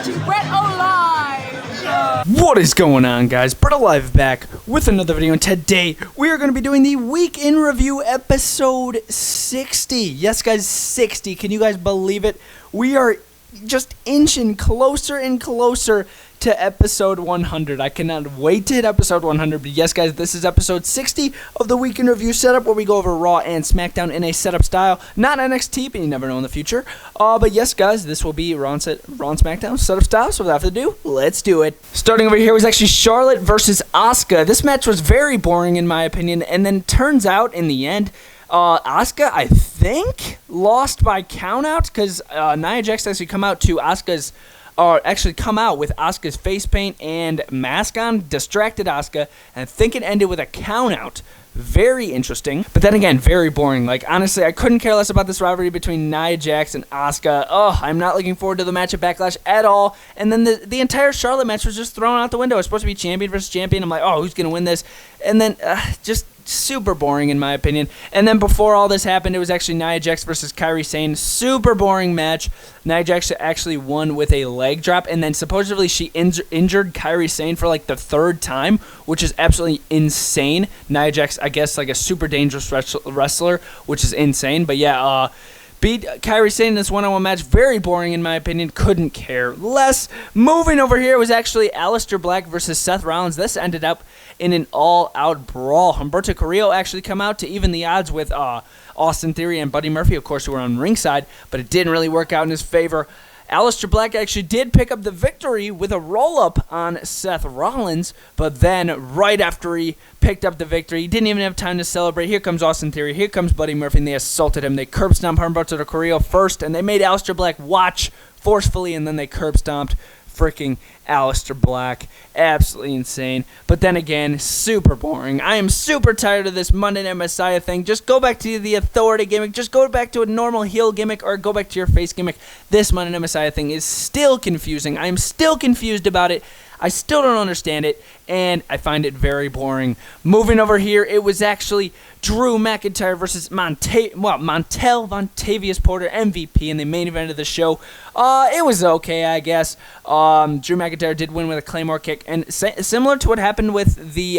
watching BrettO Live! What is going on, guys? BrettO Live back with another video, and today we are going to be doing the Week in Review episode 60. Yes, guys, 60. Can you guys believe it? We are just inching closer and closer to episode 100. I cannot wait to hit episode 100. But yes, guys, this is episode 60 of the Week in Review setup, where we go over Raw and SmackDown in a setup style, not NXT, but you never know in the future. But yes, guys, this will be Raw and SmackDown setup style. So without further ado, let's do it. Starting over here was actually Charlotte versus Asuka. This match was very boring in my opinion, and then turns out in the end, Asuka, I think, lost by countout because Nia Jax actually come out with Asuka's face paint and mask on, distracted Asuka, and I think it ended with a countout. Very interesting, but then again, very boring. Like, honestly, I couldn't care less about this rivalry between Nia Jax and Asuka. Oh, I'm not looking forward to the match at Backlash at all. And then the entire Charlotte match was just thrown out the window. It's supposed to be champion versus champion. I'm like, oh, who's going to win this? And then just super boring in my opinion. And then before all this happened, it was actually Nia Jax versus Kairi Sane. Super boring match. Nia Jax actually won with a leg drop, and then supposedly she injured Kairi Sane for like the third time, which is absolutely insane. Nia Jax, I guess, like a super dangerous wrestler, which is insane. But yeah, beat Kairi Sane in this one-on-one match. Very boring in my opinion. Couldn't care less. Moving over here was actually Aleister Black versus Seth Rollins. This ended up in an all-out brawl. Humberto Carrillo actually come out to even the odds with Austin Theory and Buddy Murphy, of course, who were on ringside, but it didn't really work out in his favor. Aleister Black actually did pick up the victory with a roll-up on Seth Rollins, but then right after he picked up the victory, he didn't even have time to celebrate. Here comes Austin Theory, here comes Buddy Murphy, and they assaulted him. They curb stomped Humberto Carrillo first, and they made Aleister Black watch forcefully, and then they curb stomped freaking Aleister Black. Absolutely insane. But then again, super boring. I am super tired of this Monday Night Messiah thing. Just go back to the authority gimmick. Just go back to a normal heel gimmick, or go back to your face gimmick. This Monday Night Messiah thing is still confusing. I am still confused about it. I still don't understand it, and I find it very boring. Moving over here, it was actually Drew McIntyre versus Montel Vontavious Porter, MVP, in the main event of the show. It was okay, I guess. Drew McIntyre did win with a Claymore kick, and similar to what happened with the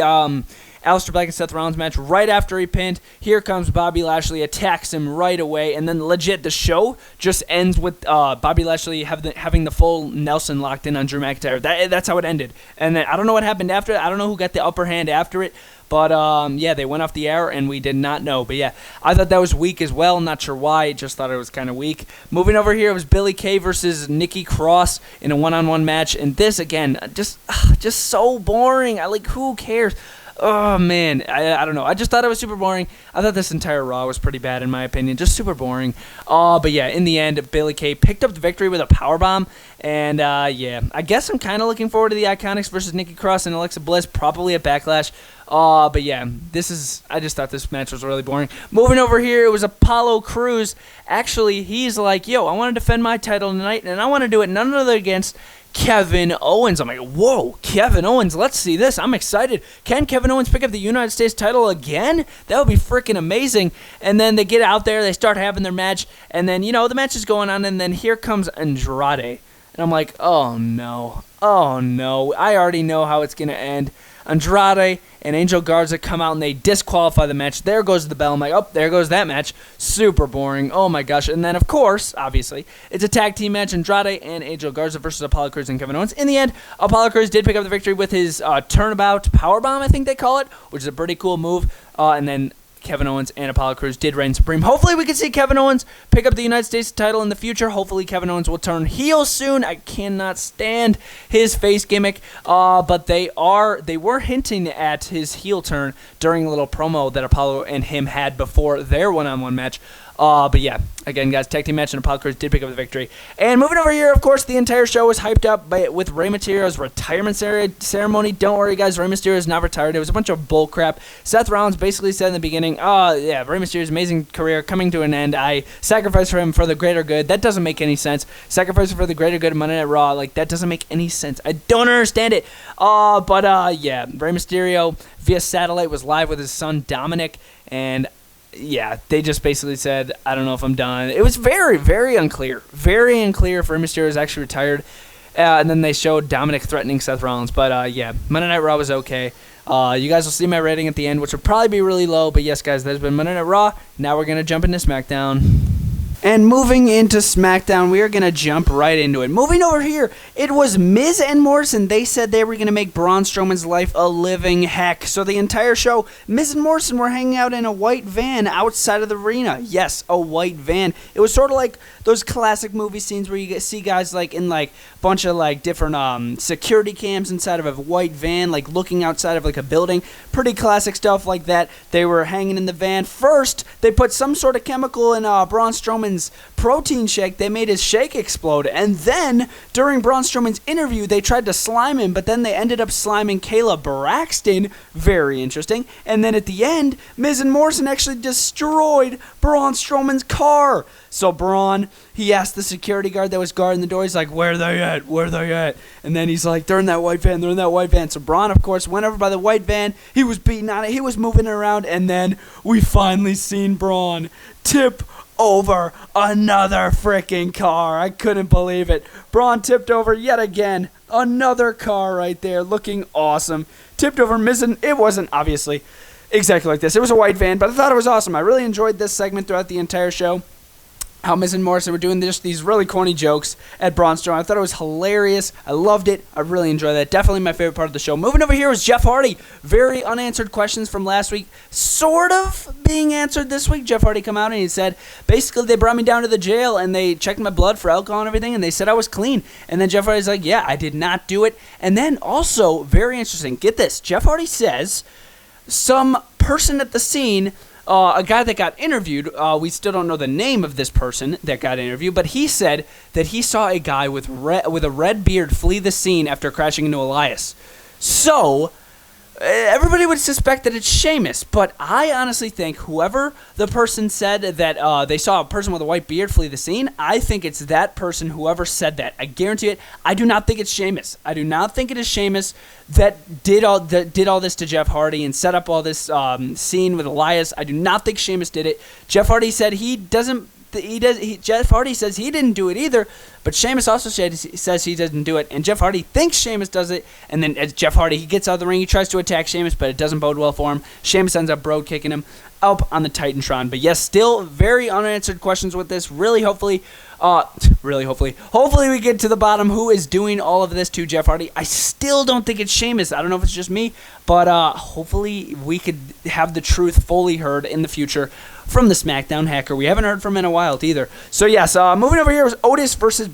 Aleister Black and Seth Rollins match, right after he pinned, here comes Bobby Lashley, attacks him right away, and then legit, the show just ends with Bobby Lashley having the full Nelson locked in on Drew McIntyre. That's how it ended. And then I don't know what happened after it. I don't know who got the upper hand after it. But, yeah, they went off the air, and we did not know. But, yeah, I thought that was weak as well. Not sure why. Just thought it was kind of weak. Moving over here, it was Billie Kay versus Nikki Cross in a one-on-one match. And this, again, just so boring. Who cares? Oh, man, I don't know. I just thought it was super boring. I thought this entire Raw was pretty bad, in my opinion. Just super boring. But, yeah, in the end, Billie Kay picked up the victory with a powerbomb. And, yeah, I guess I'm kind of looking forward to the Iconics versus Nikki Cross and Alexa Bliss, probably at Backlash. But, yeah, I just thought this match was really boring. Moving over here, it was Apollo Crews. Actually, he's like, yo, I want to defend my title tonight, and I want to do it none other against Kevin Owens. I'm like, whoa, Kevin Owens, let's see this. I'm excited. Can Kevin Owens pick up the United States title again? That would be freaking amazing. And then they get out there, they start having their match, and then, the match is going on, and then here comes Andrade. And I'm like, oh, no. I already know how it's going to end. Andrade and Angel Garza come out and they disqualify the match. There goes the bell. I'm like, oh, there goes that match. Super boring. Oh, my gosh. And then, of course, obviously, it's a tag team match. Andrade and Angel Garza versus Apollo Crews and Kevin Owens. In the end, Apollo Crews did pick up the victory with his turnabout powerbomb, I think they call it, which is a pretty cool move. And then Kevin Owens and Apollo Crews did reign supreme. Hopefully we can see Kevin Owens pick up the United States title in the future. Hopefully Kevin Owens will turn heel soon. I cannot stand his face gimmick, but they were hinting at his heel turn during a little promo that Apollo and him had before their one-on-one match. But yeah, again, guys, tag team match, and Apollo Crews did pick up the victory. And moving over here, of course, the entire show was hyped up with Rey Mysterio's retirement ceremony. Don't worry, guys, Rey Mysterio is not retired. It was a bunch of bull crap. Seth Rollins basically said in the beginning, oh, yeah, Rey Mysterio's amazing career coming to an end. I sacrificed for him for the greater good. That doesn't make any sense. Sacrificing for the greater good of Monday Night Raw, that doesn't make any sense. I don't understand it. Yeah, Rey Mysterio via satellite was live with his son Dominic, and yeah, they just basically said, I don't know if I'm done. It was very, very unclear. Very unclear if Rey Mysterio is actually retired. And then they showed Dominic threatening Seth Rollins. But, yeah, Monday Night Raw was okay. You guys will see my rating at the end, which will probably be really low. But, yes, guys, there's been Monday Night Raw. Now we're going to jump into SmackDown. And moving into SmackDown, we are going to jump right into it. Moving over here, it was Miz and Morrison. They said they were going to make Braun Strowman's life a living heck. So the entire show, Miz and Morrison were hanging out in a white van outside of the arena. Yes, a white van. It was sort of like those classic movie scenes where you see guys like in like a bunch of like different security cams inside of a white van, like looking outside of like a building. Pretty classic stuff like that. They were hanging in the van. First, they put some sort of chemical in Braun Strowman's protein shake. They made his shake explode, and then during Braun Strowman's interview they tried to slime him, but then they ended up sliming Kayla Braxton. Very interesting. And then at the end, Miz and Morrison actually destroyed Braun Strowman's car. So Braun, he asked the security guard that was guarding the door, he's like, where are they at? Where are they at? And then he's like, they're in that white van, they're in that white van. So Braun, of course, went over by the white van. He was beating on it, he was moving it around, and then we finally seen Braun tip over another freaking car. I couldn't believe it. Braun tipped over yet again. Another car right there, looking awesome. Tipped over Miz, and it wasn't obviously exactly like this. It was a white van, but I thought it was awesome. I really enjoyed this segment throughout the entire show. How Miz and Morrison were doing these really corny jokes at Braun Strowman. I thought it was hilarious. I loved it. I really enjoyed that. Definitely my favorite part of the show. Moving over here was Jeff Hardy. Very unanswered questions from last week. Sort of being answered this week. Jeff Hardy come out and he said, basically they brought me down to the jail and they checked my blood for alcohol and everything and they said I was clean. And then Jeff Hardy's like, yeah, I did not do it. And then also, very interesting, get this. Jeff Hardy says some person at the scene, a guy that got interviewed, we still don't know the name of this person that got interviewed, but he said that he saw a guy with a red beard flee the scene after crashing into Elias. So, everybody would suspect that it's Sheamus, but I honestly think whoever the person said that they saw a person with a white beard flee the scene, I think it's that person, whoever said that. I guarantee it. I do not think it's Sheamus. I do not think it is Sheamus that did all this to Jeff Hardy and set up all this scene with Elias. I do not think Sheamus did it. Jeff Hardy said Jeff Hardy says he didn't do it either, but Sheamus also says he doesn't do it, and Jeff Hardy thinks Sheamus does it, and then as Jeff Hardy, he gets out of the ring, he tries to attack Sheamus, but it doesn't bode well for him. Sheamus ends up broad kicking him up on the Titantron. But yes, still very unanswered questions with this. Hopefully we get to the bottom who is doing all of this to Jeff Hardy. I still don't think it's Sheamus. I don't know if it's just me, but hopefully we could have the truth fully heard in the future from the SmackDown hacker. We haven't heard from him in a while either. So yes, moving over here was Otis versus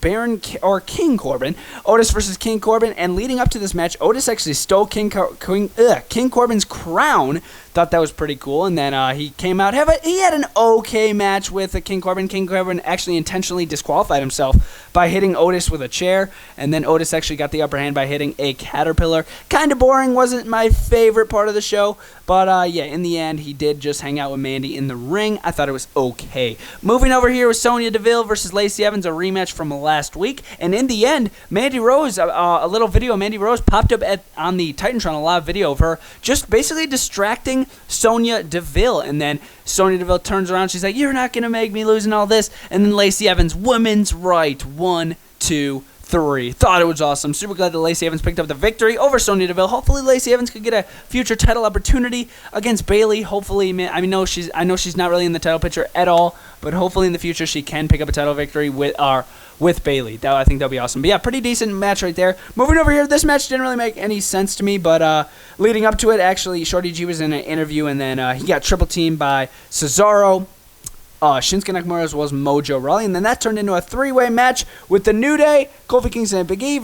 King Corbin. Otis versus King Corbin, and leading up to this match, Otis actually stole King Corbin's crown. Thought that was pretty cool, and then he came out. He had an okay match with King Corbin. King Corbin actually intentionally disqualified himself by hitting Otis with a chair, and then Otis actually got the upper hand by hitting a caterpillar. Kind of boring, wasn't my favorite part of the show, but yeah, in the end, he did just hang out with Mandy in the ring. I thought it was okay. Moving over here was Sonya Deville versus Lacey Evans, a rematch from last week, and in the end, Mandy Rose, a little video of Mandy Rose popped up on the Titantron, a live video of her just basically distracting Sonya Deville, and then Sonya Deville turns around, she's like, you're not going to make me lose and all this, and then Lacey Evans, women's right, 1, 2, 3. Thought it was awesome. Super glad that Lacey Evans picked up the victory over Sonya Deville. Hopefully Lacey Evans could get a future title opportunity against Bayley. Hopefully, man, I know she's not really in the title picture at all, but hopefully in the future she can pick up a title victory with Bayley. I think that'll be awesome. But yeah, pretty decent match right there. Moving over here, this match didn't really make any sense to me, but leading up to it, actually, Shorty G was in an interview, and then he got triple teamed by Cesaro, Shinsuke Nakamura, as well as Mojo Rawley, and then that turned into a three-way match with the New Day, Kofi Kingston and Big E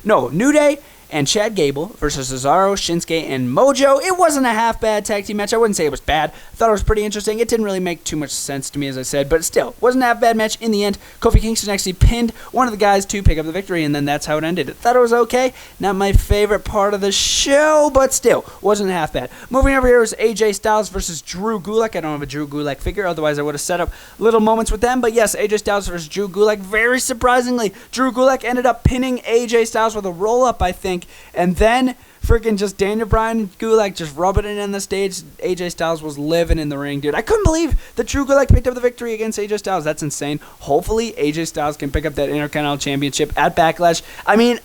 New Day and Chad Gable versus Cesaro, Shinsuke, and Mojo. It wasn't a half-bad tag team match. I wouldn't say it was bad. I thought it was pretty interesting. It didn't really make too much sense to me, as I said, but still, wasn't a half-bad match in the end. Kofi Kingston actually pinned one of the guys to pick up the victory, and then that's how it ended. I thought it was okay. Not my favorite part of the show, but still, wasn't half bad. Moving over here was AJ Styles versus Drew Gulak. I don't have a Drew Gulak figure, otherwise I would have set up little moments with them, but yes, AJ Styles versus Drew Gulak. Very surprisingly, Drew Gulak ended up pinning AJ Styles with a roll-up, I think, and then Freaking just Daniel Bryan and Gulak just rubbing it in the stage. AJ Styles was living in the ring, dude. I couldn't believe that Drew Gulak picked up the victory against AJ Styles. That's insane. Hopefully, AJ Styles can pick up that Intercontinental Championship at Backlash. I mean,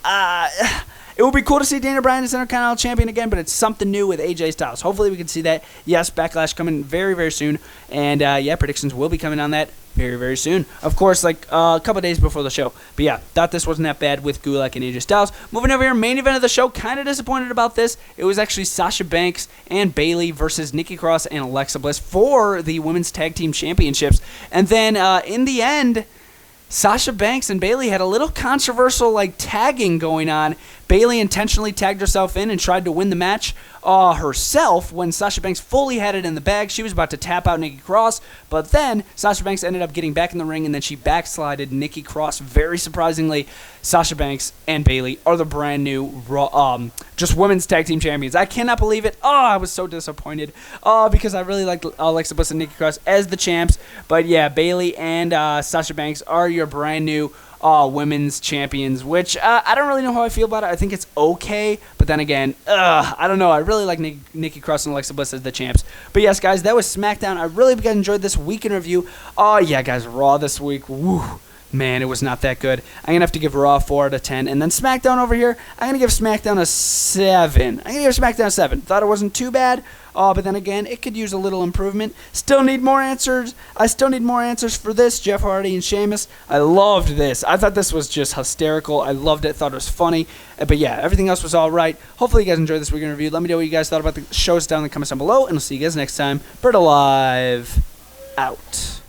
it would be cool to see Daniel Bryan as Intercontinental Champion again, but it's something new with AJ Styles. Hopefully, we can see that. Yes, Backlash coming very, very soon. And, yeah, predictions will be coming on that very, very soon. Of course, like a couple days before the show. But yeah, thought this wasn't that bad with Gulak and AJ Styles. Moving over here, main event of the show. Kind of disappointed about this. It was actually Sasha Banks and Bayley versus Nikki Cross and Alexa Bliss for the Women's Tag Team Championships. And then in the end, Sasha Banks and Bayley had a little controversial like tagging going on. Bayley intentionally tagged herself in and tried to win the match herself when Sasha Banks fully had it in the bag. She was about to tap out Nikki Cross, but then Sasha Banks ended up getting back in the ring, and then she backslided Nikki Cross. Very surprisingly, Sasha Banks and Bayley are the brand new just women's tag team champions. I cannot believe it. I was so disappointed because I really liked Alexa Bliss and Nikki Cross as the champs. But yeah, Bayley and Sasha Banks are your brand new women's champions, which I don't really know how I feel about it. I think it's okay, but then again, I don't know. I really like Nikki Cross and Alexa Bliss as the champs. But yes, guys, that was SmackDown. I really enjoyed this week in review. Oh, yeah, guys, Raw this week. Woo. Man, it was not that good. I'm going to have to give Raw 4 out of 10. And then SmackDown over here, I'm going to give SmackDown a 7. I'm going to give SmackDown a 7. Thought it wasn't too bad. But then again, it could use a little improvement. Still need more answers. I still need more answers for this, Jeff Hardy and Sheamus. I loved this. I thought this was just hysterical. I loved it. Thought it was funny. But yeah, everything else was all right. Hopefully you guys enjoyed this week in review. Let me know what you guys thought about the shows down in the comments down below. And I'll see you guys next time. BrettO Live out.